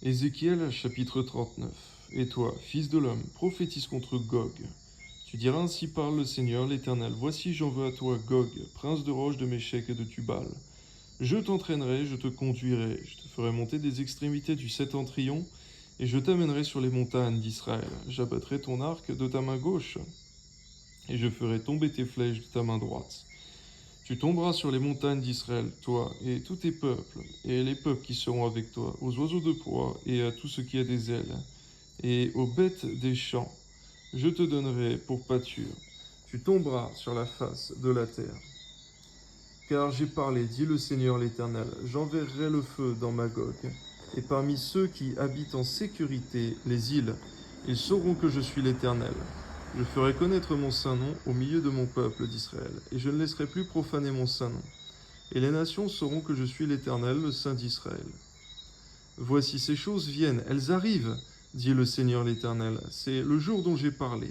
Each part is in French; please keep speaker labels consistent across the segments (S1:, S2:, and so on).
S1: Ézéchiel chapitre 39. Et toi, fils de l'homme, prophétise contre Gog. Tu diras ainsi parle le Seigneur l'Éternel. Voici j'en veux à toi Gog, prince de Roche, de Méchec et de Tubal. Je t'entraînerai, je te conduirai, je te ferai monter des extrémités du septentrion, et je t'amènerai sur les montagnes d'Israël. J'abattrai ton arc de ta main gauche, et je ferai tomber tes flèches de ta main droite. Tu tomberas sur les montagnes d'Israël, toi et tous tes peuples, et les peuples qui seront avec toi, aux oiseaux de proie et à tout ce qui a des ailes, et aux bêtes des champs. Je te donnerai pour pâture. Tu tomberas sur la face de la terre. Car j'ai parlé, dit le Seigneur l'Éternel, j'enverrai le feu dans Magog, et parmi ceux qui habitent en sécurité les îles, ils sauront que je suis l'Éternel. Je ferai connaître mon saint nom au milieu de mon peuple d'Israël, et je ne laisserai plus profaner mon saint nom. Et les nations sauront que je suis l'Éternel, le Saint d'Israël. Voici ces choses viennent, elles arrivent, dit le Seigneur l'Éternel. C'est le jour dont j'ai parlé.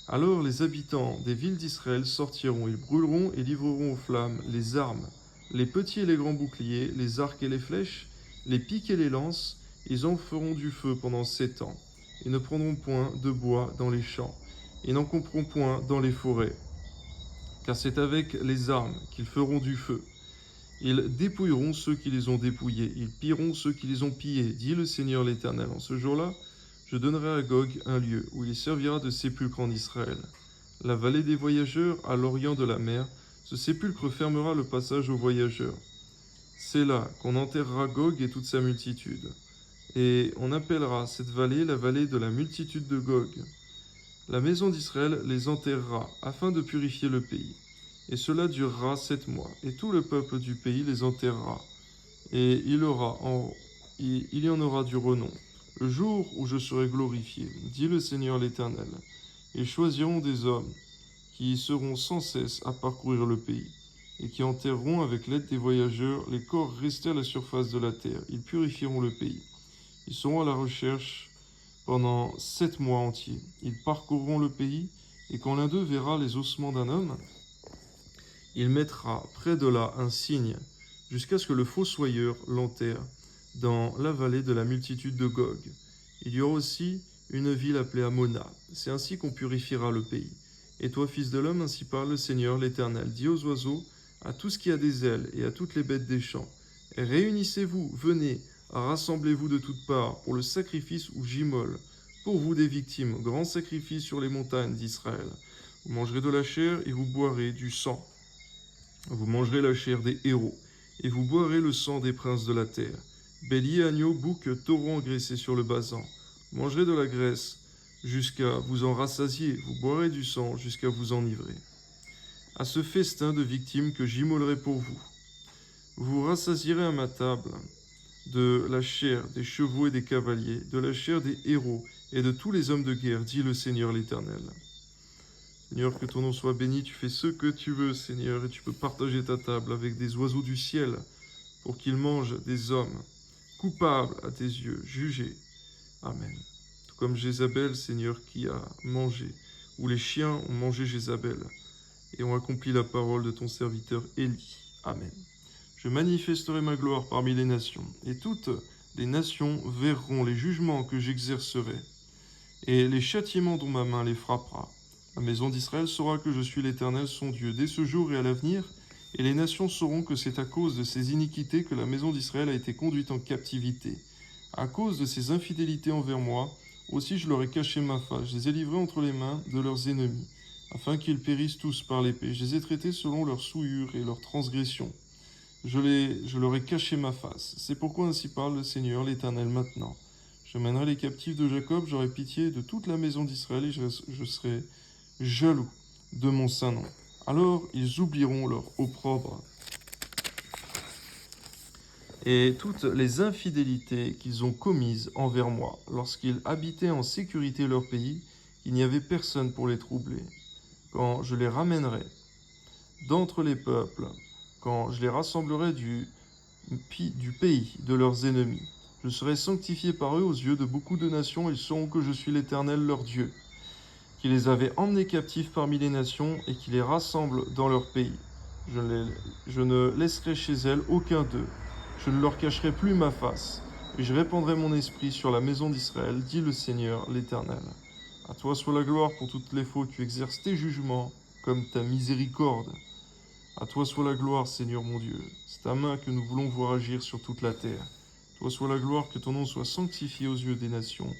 S1: Alors les habitants des villes d'Israël sortiront, ils brûleront et livreront aux flammes les armes, les petits et les grands boucliers, les arcs et les flèches, les piques et les lances, ils en feront du feu pendant 7 ans. Ils ne prendront point de bois dans les champs, et n'en couperont point dans les forêts, car c'est avec les armes qu'ils feront du feu. Ils dépouilleront ceux qui les ont dépouillés, ils pilleront ceux qui les ont pillés, dit le Seigneur l'Éternel. En ce jour-là, je donnerai à Gog un lieu où il servira de sépulcre en Israël. La vallée des voyageurs, à l'orient de la mer, ce sépulcre fermera le passage aux voyageurs. C'est là qu'on enterrera Gog et toute sa multitude. Et on appellera cette vallée la vallée de la multitude de Gog. La maison d'Israël les enterrera, afin de purifier le pays. Et cela durera 7 mois, et tout le peuple du pays les enterrera. Et il y en aura du renom, le jour où je serai glorifié, dit le Seigneur l'Éternel. Ils choisiront des hommes qui seront sans cesse à parcourir le pays, et qui enterreront avec l'aide des voyageurs les corps restés à la surface de la terre. Ils purifieront le pays. Ils seront à la recherche pendant 7 mois entiers. Ils parcourront le pays, et quand l'un d'eux verra les ossements d'un homme, il mettra près de là un signe, jusqu'à ce que le fossoyeur l'enterre dans la vallée de la multitude de Gog. Il y aura aussi une ville appelée Amona. C'est ainsi qu'on purifiera le pays. Et toi, fils de l'homme, ainsi parle le Seigneur l'Éternel. Dis aux oiseaux, à tout ce qui a des ailes et à toutes les bêtes des champs, réunissez-vous, venez, rassemblez-vous de toutes parts pour le sacrifice où j'immole, pour vous des victimes, grand sacrifice sur les montagnes d'Israël. Vous mangerez de la chair et vous boirez du sang. Vous mangerez la chair des héros, et vous boirez le sang des princes de la terre. Bélier, agneau, bouc, taureau engraissé sur le basan. Vous mangerez de la graisse jusqu'à vous en rassasier, vous boirez du sang jusqu'à vous enivrer. À ce festin de victimes que j'immolerai pour vous, vous rassasierez à ma table de la chair des chevaux et des cavaliers, de la chair des héros et de tous les hommes de guerre, dit le Seigneur l'Éternel. Seigneur, que ton nom soit béni, tu fais ce que tu veux, Seigneur, et tu peux partager ta table avec des oiseaux du ciel pour qu'ils mangent des hommes coupables à tes yeux, jugés. Amen. Tout comme Jézabel, Seigneur, qui a mangé, ou les chiens ont mangé Jézabel, et ont accompli la parole de ton serviteur Élie. Amen. Je manifesterai ma gloire parmi les nations, et toutes les nations verront les jugements que j'exercerai, et les châtiments dont ma main les frappera. La maison d'Israël saura que je suis l'Éternel son Dieu, dès ce jour et à l'avenir, et les nations sauront que c'est à cause de ces iniquités que la maison d'Israël a été conduite en captivité. À cause de ces infidélités envers moi, aussi je leur ai caché ma face, je les ai livrés entre les mains de leurs ennemis, afin qu'ils périssent tous par l'épée. Je les ai traités selon leurs souillures et leurs transgressions. Je leur ai caché ma face. C'est pourquoi ainsi parle le Seigneur l'Éternel maintenant. Je mènerai les captifs de Jacob, j'aurai pitié de toute la maison d'Israël et je serai jaloux de mon saint nom. Alors ils oublieront leur opprobre et toutes les infidélités qu'ils ont commises envers moi. Lorsqu'ils habitaient en sécurité leur pays, il n'y avait personne pour les troubler. Quand je les ramènerai d'entre les peuples, quand je les rassemblerai du pays de leurs ennemis, je serai sanctifié par eux aux yeux de beaucoup de nations, ils sauront que je suis l'Éternel leur Dieu, qui les avait emmenés captifs parmi les nations et qui les rassemble dans leur pays. Je ne laisserai chez elles aucun d'eux. Je ne leur cacherai plus ma face. et je répandrai mon esprit sur la maison d'Israël, dit le Seigneur l'Éternel. À toi soit la gloire pour toutes les fautes, tu exerces tes jugements comme ta miséricorde. À toi soit la gloire, Seigneur mon Dieu. C'est ta main que nous voulons voir agir sur toute la terre. Toi soit la gloire, que ton nom soit sanctifié aux yeux des nations,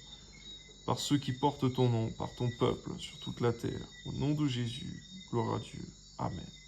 S1: par ceux qui portent ton nom, par ton peuple, sur toute la terre. Au nom de Jésus, gloire à Dieu. Amen.